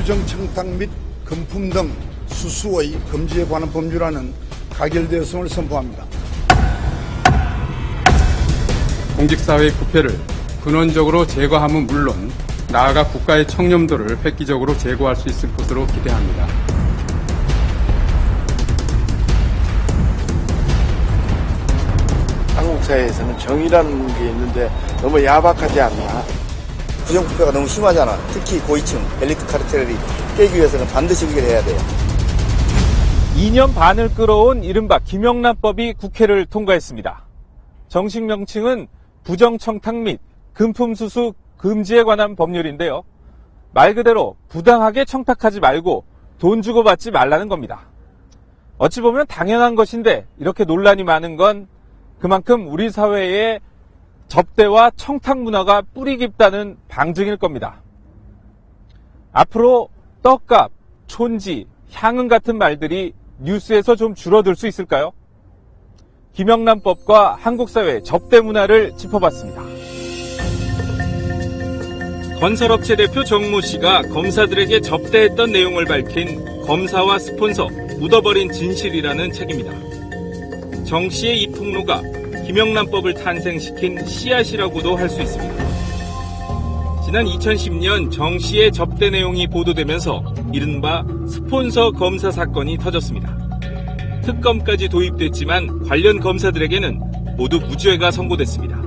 부정청탁 및 금품 등 수수의 금지에 관한 법률안은 가결되었음을 선포합니다. 공직사회의 부패를 근원적으로 제거함은 물론 나아가 국가의 청렴도를 획기적으로 제고할 수 있을 것으로 기대합니다. 한국 사회에서는 정의라는 게 있는데 너무 야박하지 않나. 부정부패가 너무 심하잖아. 특히 고위층 엘리트 카르텔이 깨기 위해서는 반드시 해결해야 돼요. 2년 반을 끌어온 이른바 김영란법이 국회를 통과했습니다. 정식 명칭은 부정청탁 및 금품수수 금지에 관한 법률인데요. 말 그대로 부당하게 청탁하지 말고 돈 주고 받지 말라는 겁니다. 어찌 보면 당연한 것인데 이렇게 논란이 많은 건 그만큼 우리 사회에 접대와 청탁 문화가 뿌리 깊다는 방증일 겁니다. 앞으로 떡값, 촌지, 향응 같은 말들이 뉴스에서 좀 줄어들 수 있을까요? 김영란법과 한국 사회의 접대 문화를 짚어봤습니다. 건설업체 대표 정모 씨가 검사들에게 접대했던 내용을 밝힌 검사와 스폰서, 묻어버린 진실이라는 책입니다. 정 씨의 이 폭로가 김영란법을 탄생시킨 씨앗이라고도 할 수 있습니다. 지난 2010년 정 씨의 접대 내용이 보도되면서 이른바 스폰서 검사 사건이 터졌습니다. 특검까지 도입됐지만 관련 검사들에게는 모두 무죄가 선고됐습니다.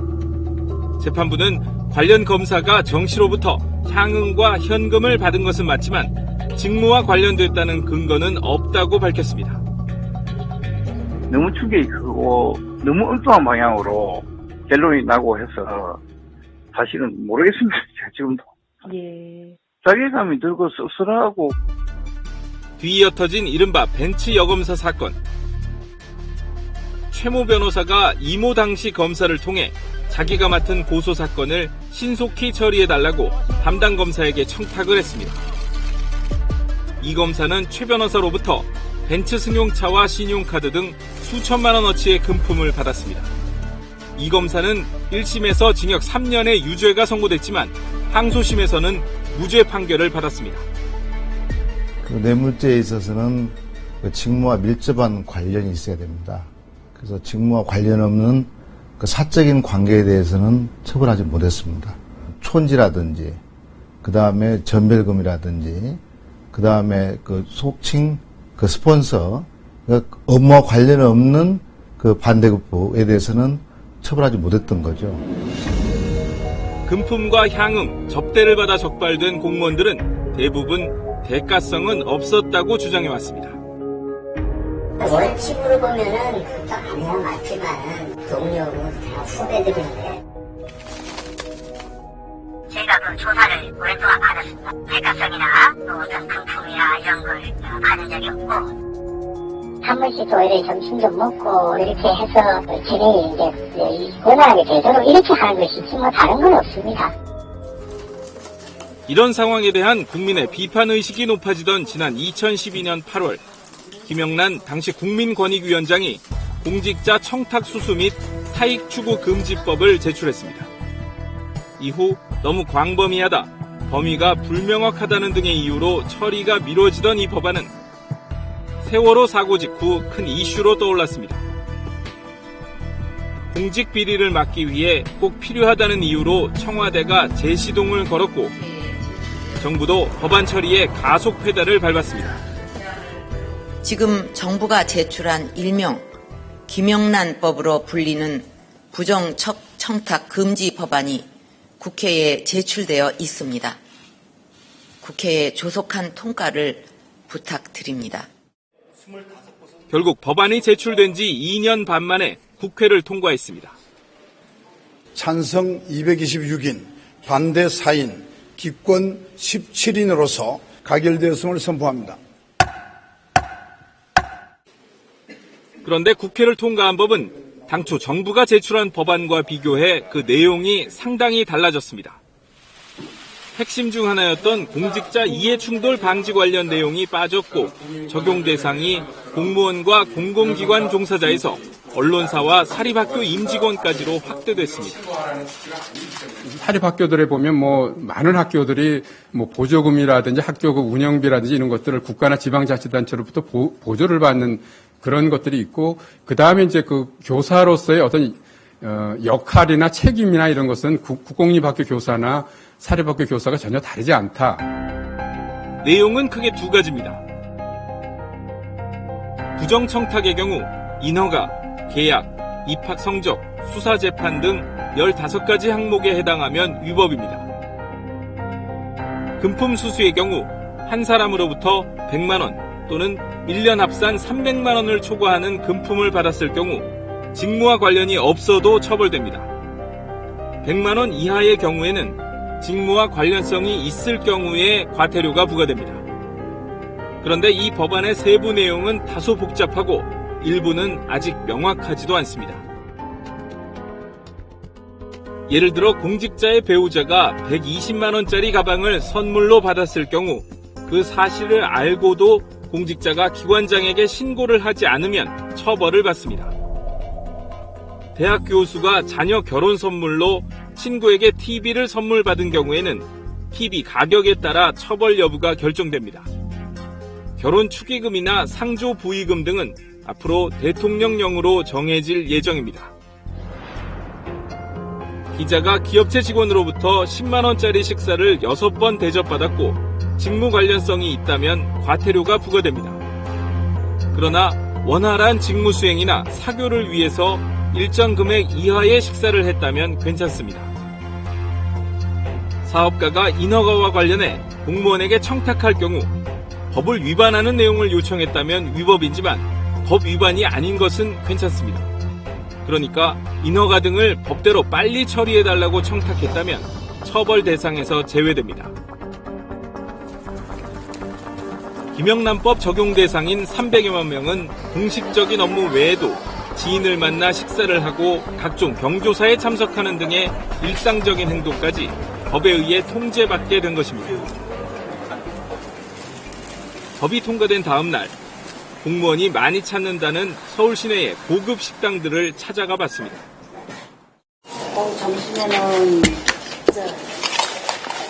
재판부는 관련 검사가 정 씨로부터 향응과 현금을 받은 것은 맞지만 직무와 관련됐다는 근거는 없다고 밝혔습니다. 너무 충격이 크고 너무 엉뚱한 방향으로 결론이 나고 해서 사실은 모르겠습니다. 지금도. 예. 자괴감이 들고 씁쓸하고. 뒤이어 터진 이른바 벤츠 여검사 사건. 최모 변호사가 이모 당시 검사를 통해 자기가 맡은 고소 사건을 신속히 처리해달라고 담당 검사에게 청탁을 했습니다. 이 검사는 최 변호사로부터 벤츠 승용차와 신용카드 등 수천만 원어치의 금품을 받았습니다. 이 검사는 1심에서 징역 3년의 유죄가 선고됐지만 항소심에서는 무죄 판결을 받았습니다. 그 뇌물죄에 있어서는 그 직무와 밀접한 관련이 있어야 됩니다. 그래서 직무와 관련 없는 그 사적인 관계에 대해서는 처벌하지 못했습니다. 촌지라든지, 그 다음에 전별금이라든지, 그 다음에 그 속칭 그 스폰서, 그 업무와 관련 없는 그 반대급부에 대해서는 처벌하지 못했던 거죠. 금품과 향응, 접대를 받아 적발된 공무원들은 대부분 대가성은 없었다고 주장해왔습니다. 원칙으로 보면은 또 아니야 맞지만 동료고 다 후배들인데 제가 그 조사를 오랫동안 받았습니다. 대가성이나 또 어떤 금품이나 이런 걸 받은 적이 없고 한 번씩 또 이렇게 점심 좀 먹고 이렇게 해서 진행이 이제 원활하게 되도록 이렇게 하는 것이지 뭐 다른 건 없습니다. 이런 상황에 대한 국민의 비판의식이 높아지던 지난 2012년 8월 김영란 당시 국민권익위원장이 공직자 청탁수수 및 사익추구금지법을 제출했습니다. 이후 너무 광범위하다, 범위가 불명확하다는 등의 이유로 처리가 미뤄지던 이 법안은 세월호 사고 직후 큰 이슈로 떠올랐습니다. 공직 비리를 막기 위해 꼭 필요하다는 이유로 청와대가 재시동을 걸었고 정부도 법안 처리에 가속 페달을 밟았습니다. 지금 정부가 제출한 일명 김영란법으로 불리는 부정청탁 금지 법안이 국회에 제출되어 있습니다. 국회에 조속한 통과를 부탁드립니다. 결국 법안이 제출된 지 2년 반 만에 국회를 통과했습니다. 찬성 226인, 반대 4인, 기권 17인으로서 가결되었음을 선포합니다. 그런데 국회를 통과한 법은 당초 정부가 제출한 법안과 비교해 그 내용이 상당히 달라졌습니다. 핵심 중 하나였던 공직자 이해충돌 방지 관련 내용이 빠졌고 적용 대상이 공무원과 공공기관 종사자에서 언론사와 사립학교 임직원까지로 확대됐습니다. 사립학교들에 보면 많은 학교들이 보조금이라든지 학교급 운영비라든지 이런 것들을 국가나 지방자치단체로부터 보조를 받는 그런 것들이 있고, 그 다음에 이제 그 교사로서의 어떤 역할이나 책임이나 이런 것은 국공립학교 교사나 사립학교 교사가 전혀 다르지 않다. 내용은 크게 두 가지입니다. 부정청탁의 경우 인허가, 계약, 입학 성적, 수사 재판 등 15가지 항목에 해당하면 위법입니다. 금품 수수의 경우 한 사람으로부터 100만 원 또는 1년 합산 300만 원을 초과하는 금품을 받았을 경우 직무와 관련이 없어도 처벌됩니다. 100만 원 이하의 경우에는 직무와 관련성이 있을 경우에 과태료가 부과됩니다. 그런데 이 법안의 세부 내용은 다소 복잡하고 일부는 아직 명확하지도 않습니다. 예를 들어 공직자의 배우자가 120만 원짜리 가방을 선물로 받았을 경우 그 사실을 알고도 공직자가 기관장에게 신고를 하지 않으면 처벌을 받습니다. 대학 교수가 자녀 결혼 선물로 친구에게 TV를 선물 받은 경우에는 TV 가격에 따라 처벌 여부가 결정됩니다. 결혼 축의금이나 상조 부의금 등은 앞으로 대통령령으로 정해질 예정입니다. 기자가 기업체 직원으로부터 10만 원짜리 식사를 6번 대접받았고 직무 관련성이 있다면 과태료가 부과됩니다. 그러나 원활한 직무 수행이나 사교를 위해서 일정 금액 이하의 식사를 했다면 괜찮습니다. 사업가가 인허가와 관련해 공무원에게 청탁할 경우 법을 위반하는 내용을 요청했다면 위법이지만 법 위반이 아닌 것은 괜찮습니다. 그러니까 인허가 등을 법대로 빨리 처리해달라고 청탁했다면 처벌 대상에서 제외됩니다. 김영란법 적용 대상인 300여만 명은 공식적인 업무 외에도 지인을 만나 식사를 하고 각종 경조사에 참석하는 등의 일상적인 행동까지 법에 의해 통제받게 된 것입니다. 법이 통과된 다음 날 공무원이 많이 찾는다는 서울 시내의 고급 식당들을 찾아가 봤습니다. 점심에는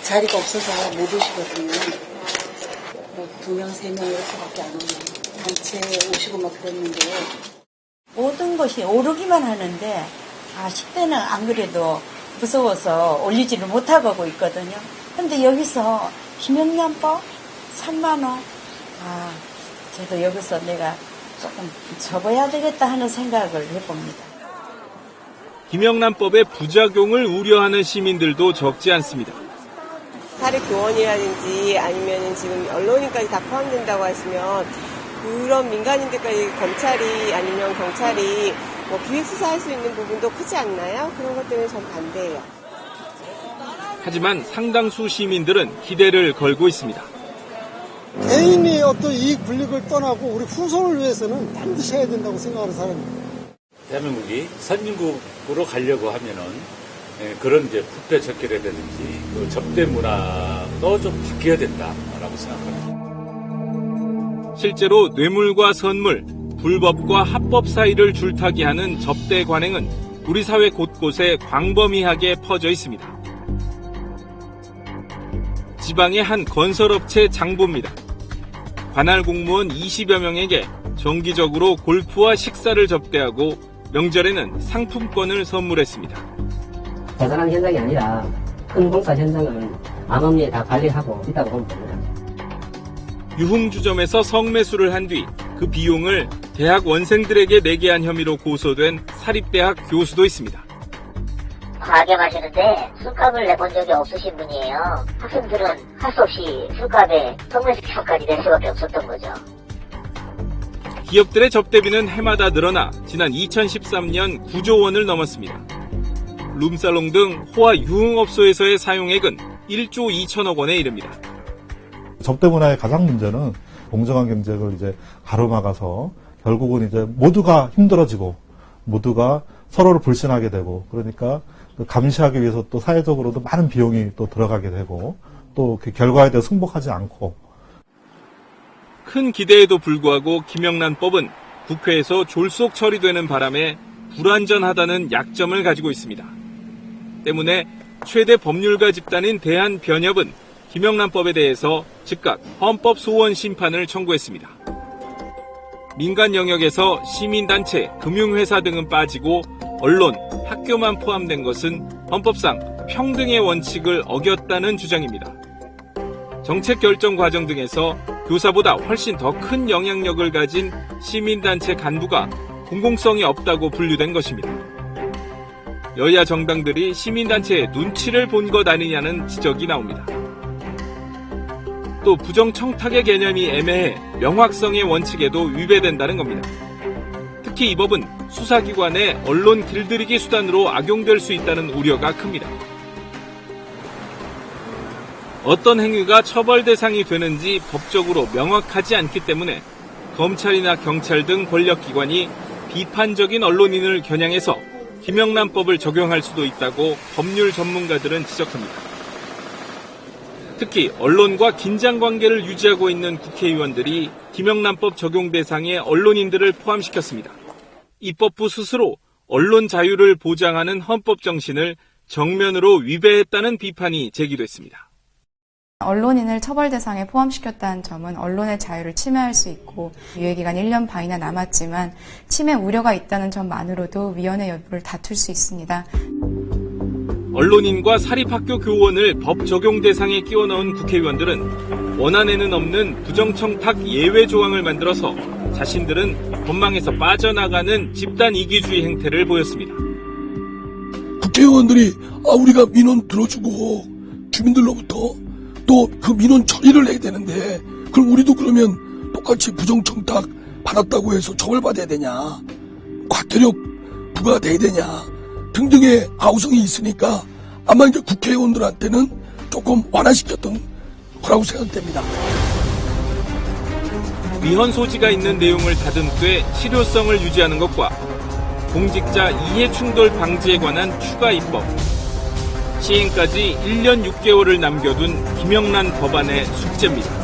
자리가 없어서 못 오시거든요. 2명, 3명 이렇게밖에 안 오면 단체 오시고 막 그랬는데 모든 것이 오르기만 하는데 10대는 안 그래도 무서워서 올리지를 못하고 있거든요. 근데 여기서 김영란법 3만 원 저도 여기서 내가 조금 접어야 되겠다 하는 생각을 해봅니다. 김영란법의 부작용을 우려하는 시민들도 적지 않습니다. 사립교원이라든지 아니면 지금 언론인까지 다 포함된다고 하시면 그런 민간인들까지 검찰이 아니면 경찰이 기획수사할 수 있는 부분도 크지 않나요? 그런 것 때문에 전 반대해요. 하지만 상당수 시민들은 기대를 걸고 있습니다. 개인의 어떤 이익 불이익을 떠나고 우리 후손을 위해서는 반드시 해야 된다고 생각하는 사람입니다. 대한민국이 선진국으로 가려고 하면은 그런 이제 부패 척결이라든지 그 접대 문화도 좀 바뀌어야 된다라고 생각합니다. 실제로 뇌물과 선물, 불법과 합법 사이를 줄타기하는 접대 관행은 우리 사회 곳곳에 광범위하게 퍼져 있습니다. 지방의 한 건설업체 장부입니다. 관할 공무원 20여 명에게 정기적으로 골프와 식사를 접대하고 명절에는 상품권을 선물했습니다. 대단한 현장이 아니라 큰 공사 현장은 암암리에 다 관리하고 있다고 보면 됩니다. 유흥주점에서 성매수를 한 뒤 그 비용을 대학 원생들에게 내게 한 혐의로 고소된 사립대학 교수도 있습니다. 과하게 마시는데 술값을 내본 적이 없으신 분이에요. 학생들은 할 수 없이 술값에 성매수까지 낼 수밖에 없었던 거죠. 기업들의 접대비는 해마다 늘어나 지난 2013년 9조 원을 넘었습니다. 룸살롱 등 호화 유흥업소에서의 사용액은 1조 2천억 원에 이릅니다. 접대 문화의 가장 문제는 공정한 경쟁을 이제 가로막아서 결국은 이제 모두가 힘들어지고 모두가 서로를 불신하게 되고 그러니까 감시하기 위해서 또 사회적으로도 많은 비용이 또 들어가게 되고 또 그 결과에 대해 승복하지 않고 큰 기대에도 불구하고 김영란법은 국회에서 졸속 처리되는 바람에 불완전하다는 약점을 가지고 있습니다. 때문에 최대 법률가 집단인 대한변협은 김영란법에 대해서 즉각 헌법 소원 심판을 청구했습니다. 민간 영역에서 시민단체, 금융회사 등은 빠지고 언론, 학교만 포함된 것은 헌법상 평등의 원칙을 어겼다는 주장입니다. 정책 결정 과정 등에서 교사보다 훨씬 더 큰 영향력을 가진 시민단체 간부가 공공성이 없다고 분류된 것입니다. 여야 정당들이 시민단체의 눈치를 본 것 아니냐는 지적이 나옵니다. 또 부정청탁의 개념이 애매해 명확성의 원칙에도 위배된다는 겁니다. 특히 이 법은 수사기관의 언론 길들이기 수단으로 악용될 수 있다는 우려가 큽니다. 어떤 행위가 처벌 대상이 되는지 법적으로 명확하지 않기 때문에 검찰이나 경찰 등 권력기관이 비판적인 언론인을 겨냥해서 김영란법을 적용할 수도 있다고 법률 전문가들은 지적합니다. 특히 언론과 긴장관계를 유지하고 있는 국회의원들이 김영란법 적용 대상에 언론인들을 포함시켰습니다. 입법부 스스로 언론 자유를 보장하는 헌법 정신을 정면으로 위배했다는 비판이 제기됐습니다. 언론인을 처벌 대상에 포함시켰다는 점은 언론의 자유를 침해할 수 있고 유예기간 1년 반이나 남았지만 침해 우려가 있다는 점만으로도 위헌의 여부를 다툴 수 있습니다. 언론인과 사립학교 교원을 법 적용 대상에 끼워 넣은 국회의원들은 원안에는 없는 부정청탁 예외 조항을 만들어서 자신들은 법망에서 빠져나가는 집단 이기주의 행태를 보였습니다. 국회의원들이 우리가 민원 들어주고 주민들로부터 또 그 민원 처리를 해야 되는데 그럼 우리도 그러면 똑같이 부정청탁 받았다고 해서 처벌받아야 되냐, 과태료 부과돼야 되냐 등등의 아우성이 있으니까 아마 이제 국회의원들한테는 조금 완화시켰던 거라고 생각됩니다. 위헌 소지가 있는 내용을 다듬되 실효성을 유지하는 것과 공직자 이해충돌 방지에 관한 추가 입법, 시행까지 1년 6개월을 남겨둔 김영란 법안의 숙제입니다.